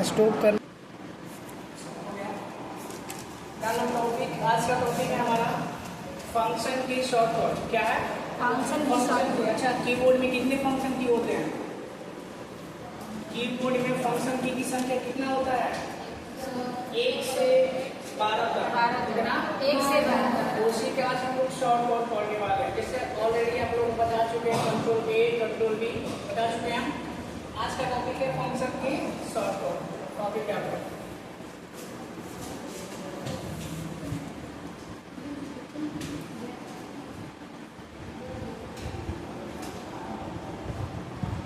Stop कर। आज का टॉपिक है हमारा फंक्शन की शॉर्टकट। क्या है? फंक्शन की शॉर्टकट। अच्छा, कीबोर्ड में कितने फंक्शन की होते हैं? कीबोर्ड में फंक्शन की संख्या कितना होता है? 1 से 12 तक। कितना? 1 से 12 तक। उसी के आज हम लोग शॉर्टकट पढ़ने वाले हैं। जैसे ऑलरेडी आप लोग बता चुके हैं, कंट्रोल ए कंट्रोल बी बता चुके हैं। आज का टॉपिक है फंक्शन की शॉर्टकट। टॉपिक क्या है?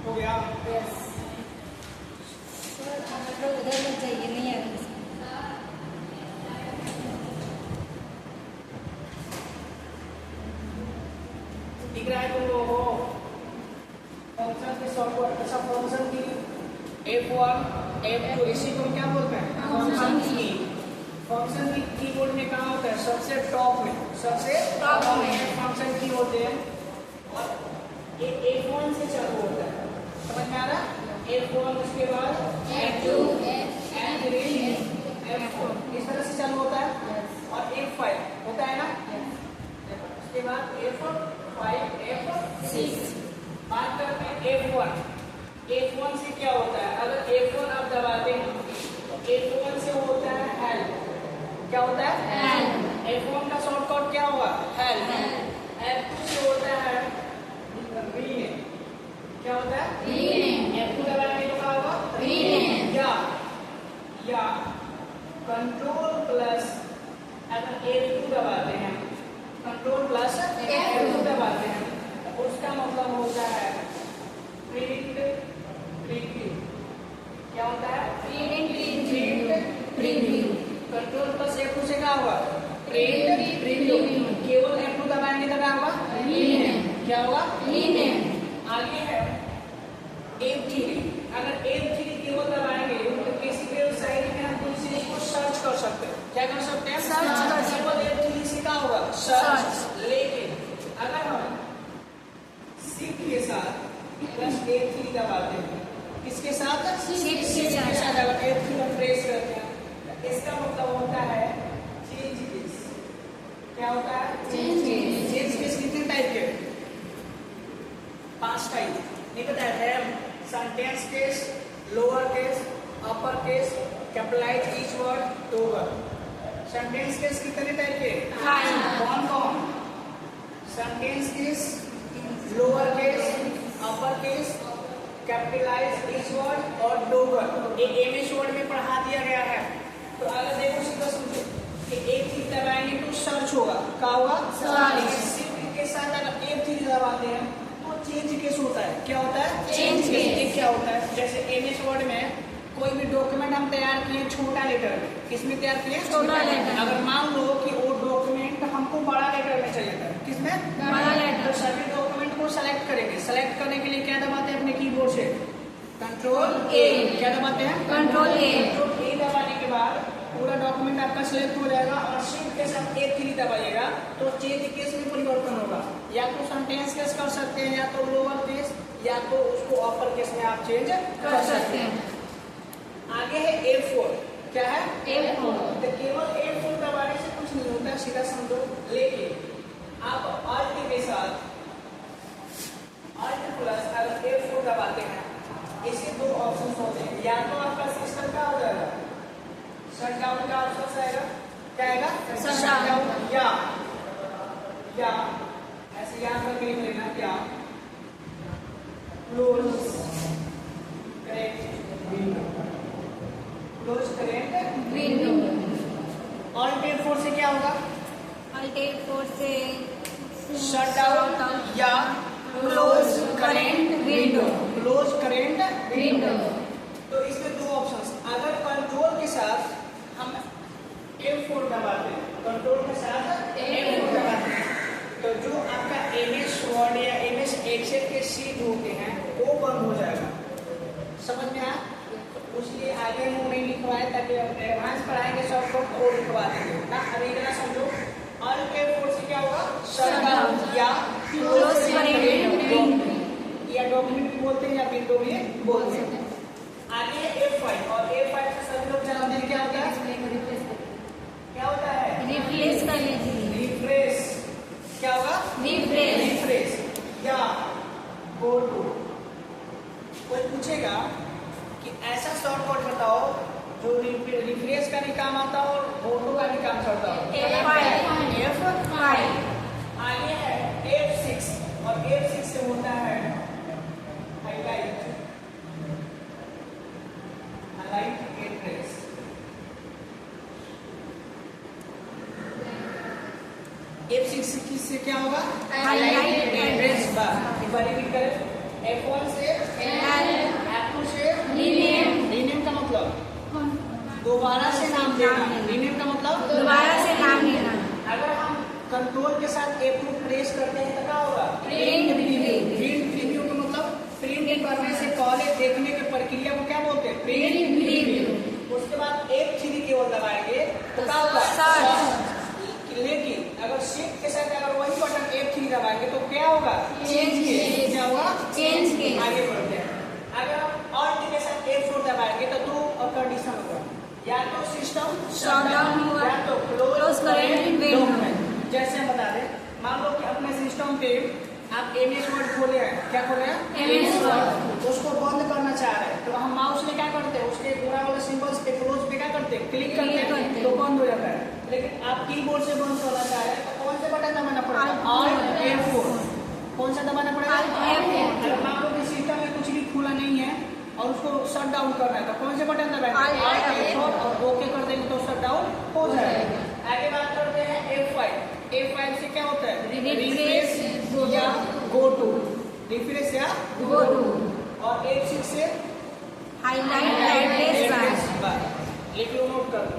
हो गया? यस सर, आप लोग उधर मत जाइए, नहीं आ रही। दिख रहा है तुम लोगों को फंक्शन के शॉर्टकट? अच्छा, फंक्शन की F1 F2 इसी को क्या बोलते हैं? फंक्शन की। फंक्शन की कीबोर्ड में कहाँ होता है? सबसे टॉप में। सबसे टॉप में फंक्शन की होते हैं और ये F1 से चालू होता है। समझ में आ रहा है? F1 उसके बाद F2 F3 F4 इस तरह से चालू होता है और F5 होता है ना। उसके बाद F5 F6 बात करते हैं F1। F1 से क्या होता है? अगर F1 आप दबाते हैं तो F1 से होता है हेल्प। क्या होता है? हेल्प। F1 का शॉर्टकट क्या होगा? हेल्प। F2 से होता है रीनेम। क्या होता है? रीनेम। F2 दबाएंगे तो क्या होगा? रीनेम। या कंट्रोल प्लस अगर F2 दबाते हैं, कंट्रोल प्लस F2 दबाते हैं, उसका मतलब होता है प्रिंट प्रीव्यू। क्या होता है? Print preview. Control plus F2 से क्या होगा? Print preview. केवल F2 दबाएंगे तो क्या होगा? रीनेम। क्या होगा? रीनेम। आगे है F3। अगर F3 केवल दबाएंगे तो किसी भी वेबसाइट में हम कुछ चीज को सर्च कर सकते हैं। क्या कर सकते हैं? सर्च कर सकते हैं। केवल F3 से क्या होगा? सर्च। लेकिन अगर हम शिफ्ट के साथ प्लस F3 दबाते हैं, किसके साथ? शिफ्ट के साथ। अगर F3 में प्रेस करते हैं तो इसका मतलब होता है चेंज केस। क्या होता है? Change case. चेंज केस कितने टाइप के? 5 टाइप। नहीं पता है? Sentence case, lower case, upper case, capitalise each word, toggle. Sentence case कितने टाइप के? 5। कौन कौन? Sentence case, lower case, upper case, capitalise each word और टोगल। ये एमएस वर्ड में पढ़ा दिया गया है। तो अगर देखो सीधा समझो कि एक चीज दबाएंगे तो सर्च होगा। क्या होगा? सर्च। शिफ्ट के साथ अगर एक चीज दबाते हैं तो चेंज केस होता है। क्या होता है? Change case. ये क्या होता है? जैसे एमएस वर्ड में कोई भी डॉक्यूमेंट हम तैयार किए छोटा लेटर में, किसमें तैयार किए? छोटा लेटर। अगर मान लो कि वो डॉक्यूमेंट हमको बड़ा लेटर में चाहिए था, किसमें? बड़ा लेटर। तो सभी डॉक्यूमेंट को सेलेक्ट करेंगे। सेलेक्ट करने के लिए क्या दबाते हैं अपने कीबोर्ड से? कंट्रोल ए। क्या दबाते हैं? कंट्रोल ए। कंट्रोल ए दबाने के बाद पूरा डॉक्यूमेंट आपका सिलेक्ट हो जाएगा और शिफ्ट के साथ F3 दबाइएगा तो चेंज केस में परिवर्तन होगा। या तो सेंटेंस केस कर सकते हैं, या तो लोअर केस, या तो उसको अपर केस में आप चेंज कर सकते हैं। आगे है F4। क्या है? F4। तो केवल F4 दबाने से कुछ नहीं होता, सीधा समझो। लेकिन आप Alt के साथ Alt प्लस अगर F4 दबाते हैं, इसके 2 ऑप्शन होते हैं। या तो आपका सिस्टम क्या हो जाएगा? शटडाउन का ऑप्शन आएगा। क्या आएगा? शटडाउन। या ऐसे याद करके लिख लेना। क्या? Close current window. Close current window. Alt F4 से क्या होगा? Alt F4 से शटडाउन या close current window. Close current window. तो इसमें 2 ऑप्शंस। अगर कंट्रोल के साथ हम F4 दबाते हैं, कंट्रोल के साथ F4 दबाते हैं, तो जो आपका MS वर्ड या MS एक्सेल के शीट होते हैं वो बंद हो जाएगा। समझ में आया? उसलिए आगे हम नहीं लिखवाए ताकि एडवांस पढ़ाएंगे सबको तो लिखवा देंगे ना। अभी इतना समझो। Alt F4 से क्या होगा? शटडाउन या क्लोज करेंट या डॉक्यूमेंट भी बोलते हैं या विंडो भी बोलते हैं। आगे F5 और F5 क्या होगा? Refresh. रिफ्रेश या गो टू। कोई पूछेगा कि ऐसा शॉर्टकट बताओ जो रिफ्रेश का भी काम आता हो और गो टू का भी काम करता हो। F5. आगे है F6 और F6 से होता है हाईलाइट एड्रेस। F6 से क्या होगा? Highlight address बार एक बार रिपीट करें। F1 से F2 से रीनेम का मतलब दोबारा से नाम देना। रीनेम का मतलब दोबारा से नाम लेना। अगर हम कंट्रोल के साथ F2 प्रेस करते हैं तो क्या होगा? Print preview. प्रिंट प्रीव्यू का मतलब प्रिंट करने से पहले देखने की प्रक्रिया को क्या बोलते हैं? Print preview. उसके बाद F3 केवल दबाएंगे तो क्या होगा? Search. लेकिन अगर शिफ्ट के साथ अगर वही बटन F3 दबाएंगे तो क्या होगा? Change case. क्या होगा? Change case. आगे बढ़ते हैं। अगर हम Alt के साथ F4 दबाएंगे तो दो कंडीशन होगा, या तो सिस्टम Shutdown होगा, या तो close current window। जैसे हम बता दें, मान लो कि अपने सिस्टम पे आप MS वर्ड खोले हैं। क्या खोले हैं? MS Word। उसको बंद करना चाह रहे हैं तो हम माउस में क्या करते हैं? उसके पूरा वाला सिंबल्स पे क्लोज पे क्या करते हैं? क्लिक करते हैं तो बंद हो जाता है। लेकिन आप कीबोर्ड से बंद करना चाह रहे हैं तो कौन से बटन दबाना पड़ेगा? Alt F4। कौन सा दबाना पड़ेगा? Alt F4। अगर मान लो कि सिस्टम में कुछ भी खुला नहीं है और उसको शट डाउन करना है तो कौन से बटन दबाएंगे? Alt F4 और ओके कर देंगे तो शट डाउन हो जाएगा। आगे बात करते हैं F5। F5 से क्या होता है? Refresh या गो टू। रिफ्रेश या Go to. और F6 से Highlight address bar. लिख लो, नोट कर लो।